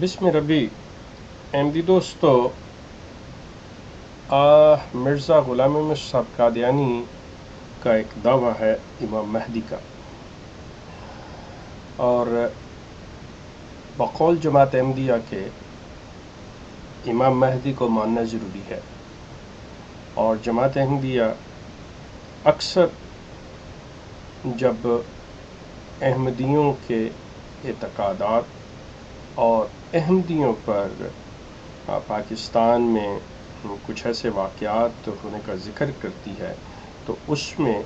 بسم ربی احمدی دوستو، مرزا غلام احمد صاحب قادیانی کا ایک دعویٰ ہے امام مہدی کا، اور بقول جماعت احمدیہ کے امام مہدی کو ماننا ضروری ہے، اور جماعت احمدیہ اکثر جب احمدیوں کے اعتقادات اور احمدیوں پر پاکستان میں کچھ ایسے واقعات ہونے کا ذکر کرتی ہے تو اس میں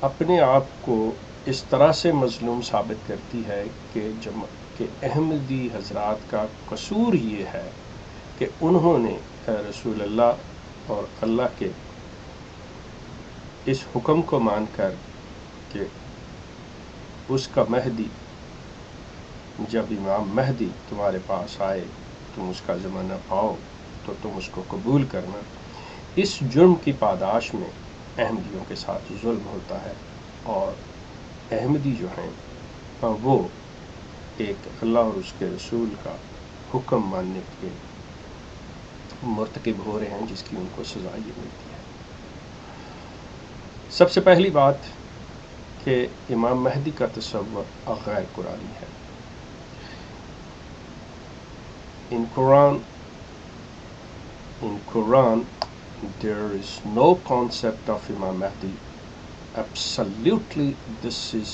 اپنے آپ کو اس طرح سے مظلوم ثابت کرتی ہے کہ احمدی حضرات کا قصور یہ ہے کہ انہوں نے رسول اللہ اور اللہ کے اس حکم کو مان کر کہ اس کا مہدی، جب امام مہدی تمہارے پاس آئے تم اس کا زمانہ پاؤ تو تم اس کو قبول کرنا، اس جرم کی پاداش میں احمدیوں کے ساتھ ظلم ہوتا ہے، اور احمدی جو ہیں وہ ایک اللہ اور اس کے رسول کا حکم ماننے کے مرتکب ہو رہے ہیں، جس کی ان کو سزا یہ ملتی ہے۔ سب سے پہلی بات کہ امام مہدی کا تصور غیر قرآنی ہے۔ In Quran there is no concept of Imam Mahdi. Absolutely, this is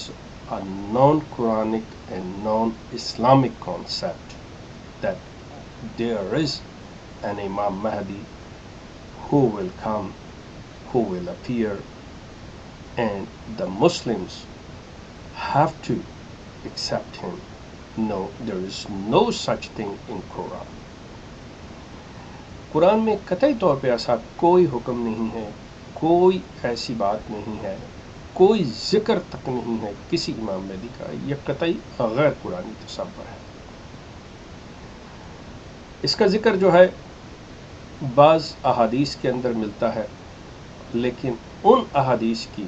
a non-Quranic and non-Islamic concept that there is an Imam Mahdi who will come, who will appear, and the Muslims have to accept him. No, there is no such thing in Quran. قرآن میں قطعی طور پہ ایسا کوئی حکم نہیں ہے، کوئی ایسی بات نہیں ہے، کوئی ذکر تک نہیں ہے کسی امام مہدی کا۔ یہ قطعی غیر قرآنی تصور ہے۔ اس کا ذکر جو ہے بعض احادیث کے اندر ملتا ہے، لیکن ان احادیث کی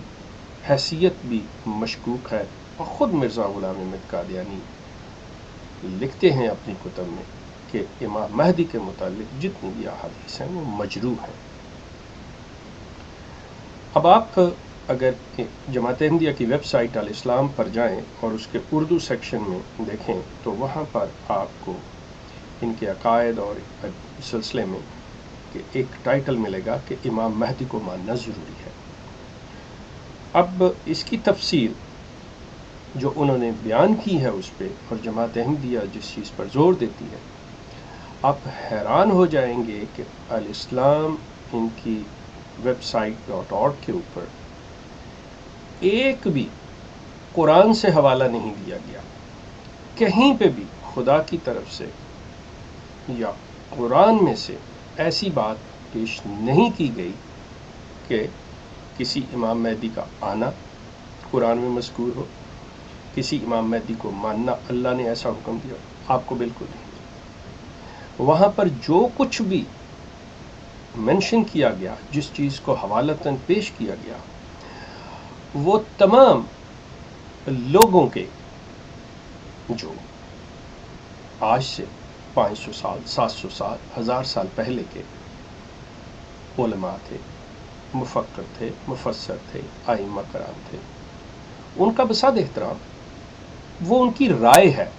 حیثیت بھی مشکوک ہے، اور خود مرزا غلام احمد قادیانی لکھتے ہیں اپنی کتب میں کہ امام مہدی کے متعلق جتنی بھی احادیث ہیں وہ مجروح ہیں۔ اب آپ اگر جماعت احمدیہ کی ویب سائٹ الاسلام پر جائیں اور اس کے اردو سیکشن میں دیکھیں تو وہاں پر آپ کو ان کے عقائد اور سلسلے میں کہ ایک ٹائٹل ملے گا کہ امام مہدی کو ماننا ضروری ہے۔ اب اس کی تفصیل جو انہوں نے بیان کی ہے اس پہ، اور جماعت احمدیہ جس چیز پر زور دیتی ہے، آپ حیران ہو جائیں گے کہ الاسلام ان کی ویب سائٹ .org کے اوپر ایک بھی قرآن سے حوالہ نہیں دیا گیا، کہیں پہ بھی خدا کی طرف سے یا قرآن میں سے ایسی بات پیش نہیں کی گئی کہ کسی امام مہدی کا آنا قرآن میں مذکور ہو، کسی امام مہدی کو ماننا اللہ نے ایسا حکم دیا، آپ کو بالکل نہیں۔ وہاں پر جو کچھ بھی منشن کیا گیا، جس چیز کو حوالتاً پیش کیا گیا، وہ تمام لوگوں کے جو آج سے 500 سال 700 سال 1000 سال پہلے کے علماء تھے، مفکر تھے، مفسر تھے، ائمہ کرام تھے، ان کا بساد احترام، وہ ان کی رائے ہے،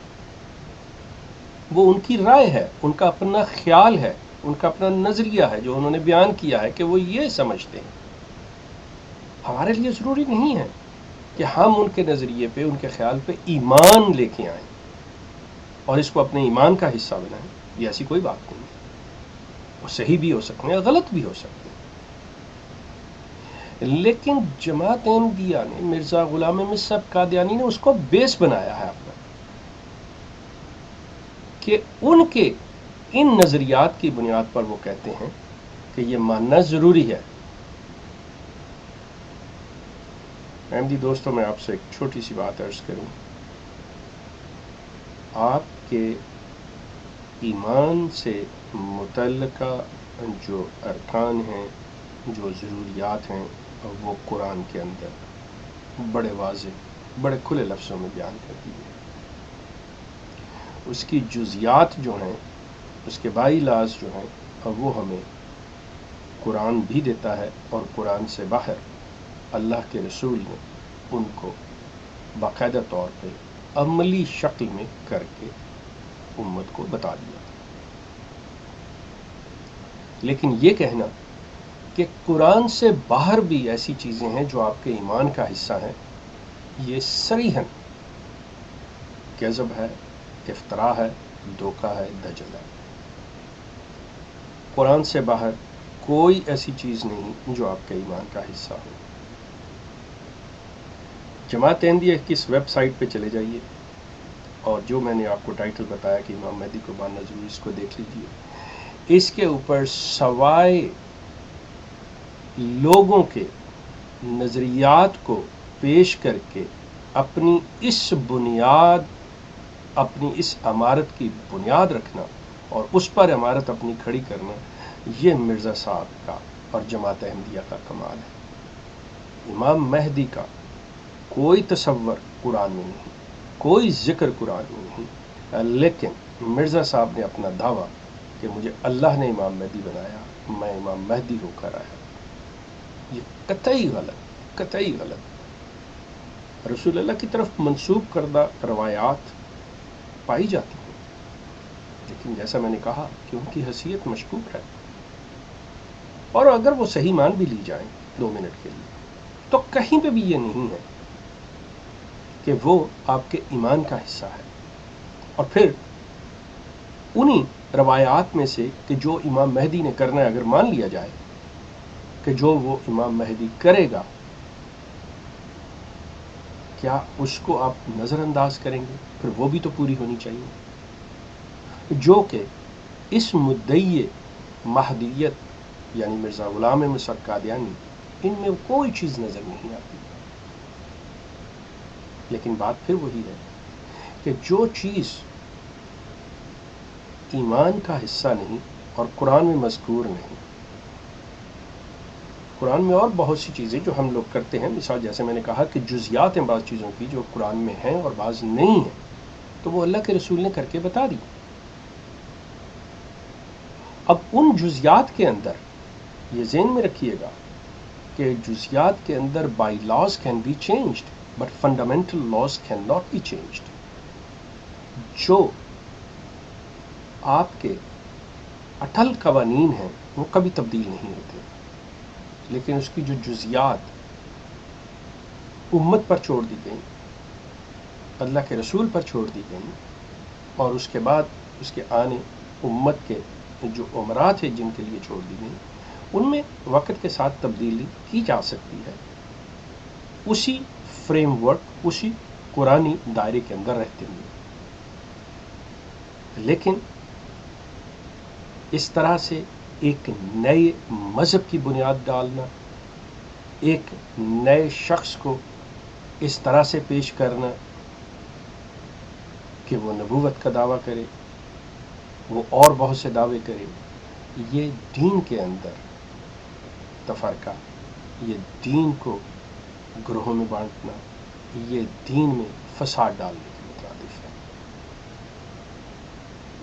وہ ان کی رائے ہے، ان کا اپنا خیال ہے، ان کا اپنا نظریہ ہے جو انہوں نے بیان کیا ہے کہ وہ یہ سمجھتے ہیں۔ ہمارے لیے ضروری نہیں ہے کہ ہم ان کے نظریے پہ، ان کے خیال پہ ایمان لے کے آئیں اور اس کو اپنے ایمان کا حصہ بنائیں۔ یہ ایسی کوئی بات نہیں ہے، وہ صحیح بھی ہو سکتے ہیں، غلط بھی ہو سکتے ہیں، لیکن جماعت احمدیہ نے، مرزا غلام احمد صاحب قادیانی نے اس کو بیس بنایا ہے اپنا، کہ ان کے ان نظریات کی بنیاد پر وہ کہتے ہیں کہ یہ ماننا ضروری ہے۔ احمدی دوستوں، میں آپ سے ایک چھوٹی سی بات عرض کروں، آپ کے ایمان سے متعلقہ جو ارکان ہیں، جو ضروریات ہیں، وہ قرآن کے اندر بڑے واضح، بڑے کھلے لفظوں میں بیان کر دی ہے۔ اس کی جزیات جو ہیں، اس کے بائی لاز جو ہیں، وہ ہمیں قرآن بھی دیتا ہے، اور قرآن سے باہر اللہ کے رسول نے ان کو باقاعدہ طور پہ عملی شکل میں کر کے امت کو بتا دیا۔ لیکن یہ کہنا کہ قرآن سے باہر بھی ایسی چیزیں ہیں جو آپ کے ایمان کا حصہ ہیں، یہ صریحاً کذب ہے، افتراء ہے، دھوکہ ہے، دجل ہے۔ قرآن سے باہر کوئی ایسی چیز نہیں جو آپ کے ایمان کا حصہ ہو۔ جماعت احمدیہ کی اس ویب سائٹ پہ چلے جائیے، اور جو میں نے آپ کو ٹائٹل بتایا کہ امام مہدی کو ماننا ضروری، اس کو دیکھ لیجیے۔ اس کے اوپر سوائے لوگوں کے نظریات کو پیش کر کے اپنی اس عمارت کی بنیاد رکھنا اور اس پر عمارت اپنی کھڑی کرنا، یہ مرزا صاحب کا اور جماعت احمدیہ کا کمال ہے۔ امام مہدی کا کوئی تصور قرآن میں نہیں، کوئی ذکر قرآن میں نہیں، لیکن مرزا صاحب نے اپنا دعویٰ کہ مجھے اللہ نے امام مہدی بنایا، میں امام مہدی ہو کر آیا، یہ قطعی غلط۔ رسول اللہ کی طرف منسوب کردہ روایات پائی جاتی ہیں، لیکن جیسا میں نے کہا کہ ان کی حیثیت مشکوک ہے، اور اگر وہ صحیح مان بھی لی جائیں 2 منٹ کے لیے، تو کہیں پہ بھی یہ نہیں ہے کہ وہ آپ کے ایمان کا حصہ ہے۔ اور پھر انہی روایات میں سے کہ جو امام مہدی نے کرنا ہے، اگر مان لیا جائے کہ جو وہ امام مہدی کرے گا، کیا اس کو آپ نظر انداز کریں گے؟ پھر وہ بھی تو پوری ہونی چاہیے، جو کہ اس مدعی مہدیت یعنی مرزا غلام احمد قادیانی، ان میں کوئی چیز نظر نہیں آتی۔ لیکن بات پھر وہی ہے کہ جو چیز ایمان کا حصہ نہیں اور قرآن میں مذکور نہیں، قرآن میں اور بہت سی چیزیں جو ہم لوگ کرتے ہیں، مثال جیسے میں نے کہا کہ جزیات ہیں بعض چیزوں کی جو قرآن میں ہیں اور بعض نہیں ہیں، تو وہ اللہ کے رسول نے کر کے بتا دی۔ اب ان جزیات کے اندر یہ ذہن میں رکھیے گا کہ جزیات کے اندر bylaws can be changed but fundamental laws can not be changed. جو آپ کے اٹل قوانین ہیں وہ کبھی تبدیل نہیں ہوتے، لیکن اس کی جو جزیات امت پر چھوڑ دی گئیں، اللہ کے رسول پر چھوڑ دی گئیں، اور اس کے بعد اس کے آنے امت کے جو امراء تھے جن کے لیے چھوڑ دی گئیں، ان میں وقت کے ساتھ تبدیلی کی جا سکتی ہے، اسی فریم ورک، اسی قرآنی دائرے کے اندر رہتے ہوئے۔ لیکن اس طرح سے ایک نئے مذہب کی بنیاد ڈالنا، ایک نئے شخص کو اس طرح سے پیش کرنا کہ وہ نبوت کا دعویٰ کرے، وہ اور بہت سے دعوے کرے، یہ دین کے اندر تفرقہ، یہ دین کو گروہوں میں بانٹنا، یہ دین میں فساد ڈالنے کے مترادف ہے۔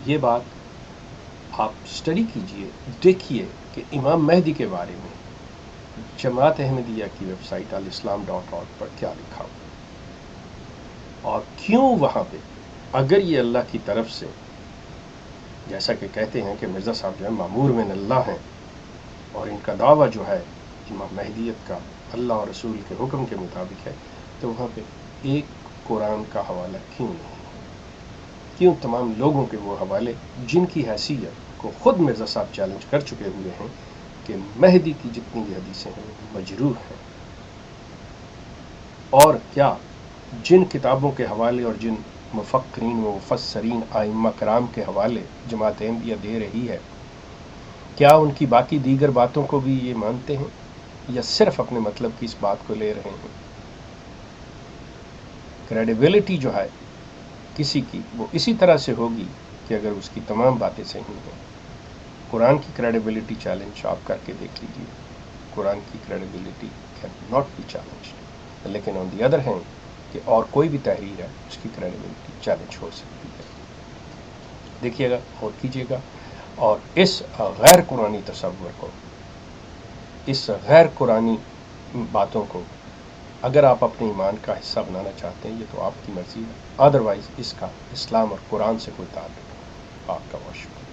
یہ بات آپ سٹڈی کیجئے، دیکھیے کہ امام مہدی کے بارے میں جماعت احمدیہ کی ویب سائٹ الاسلام.org پر کیا لکھا ہوا، اور کیوں وہاں پہ اگر یہ اللہ کی طرف سے، جیسا کہ کہتے ہیں کہ مرزا صاحب جو ہے معمور من اللہ ہیں، اور ان کا دعویٰ جو ہے امام مہدیت کا اللہ اور رسول کے حکم کے مطابق ہے، تو وہاں پہ ایک قرآن کا حوالہ کیوں نہیں؟ کیوں تمام لوگوں کے وہ حوالے جن کی حیثیت کو خود مرزا صاحب چیلنج کر چکے ہوئے ہیں کہ مہدی کی جتنی بھی حدیثیں ہیں وہ مجروح ہیں، اور کیا جن کتابوں کے حوالے اور جن مفکرین و مفسرین ائمہ کرام کے حوالے جماعت احمدیہ دے رہی ہے، کیا ان کی باقی دیگر باتوں کو بھی یہ مانتے ہیں یا صرف اپنے مطلب کی اس بات کو لے رہے ہیں؟ کریڈیبلٹی جو ہے کسی کی وہ اسی طرح سے ہوگی کہ اگر اس کی تمام باتیں صحیح ہیں۔ قرآن کی کریڈیبلٹی چیلنج آپ کر کے دیکھ لیجیے، قرآن کی credibility can not be challenged, لیکن آن دی ادر ہینڈ کہ اور کوئی بھی تحریر ہے اس کی کریڈیبلٹی چیلنج ہو سکتی ہے۔ دیکھیے گا، غور کیجیے گا، اور اس غیر قرآنی تصور کو، اس غیر قرآنی باتوں کو اگر آپ اپنے ایمان کا حصہ بنانا چاہتے ہیں، یہ تو آپ کی مرضی ہے، ادروائز اس کا اسلام اور قرآن سے کوئی تعلق نہیں۔ آپ کا بہت شکریہ۔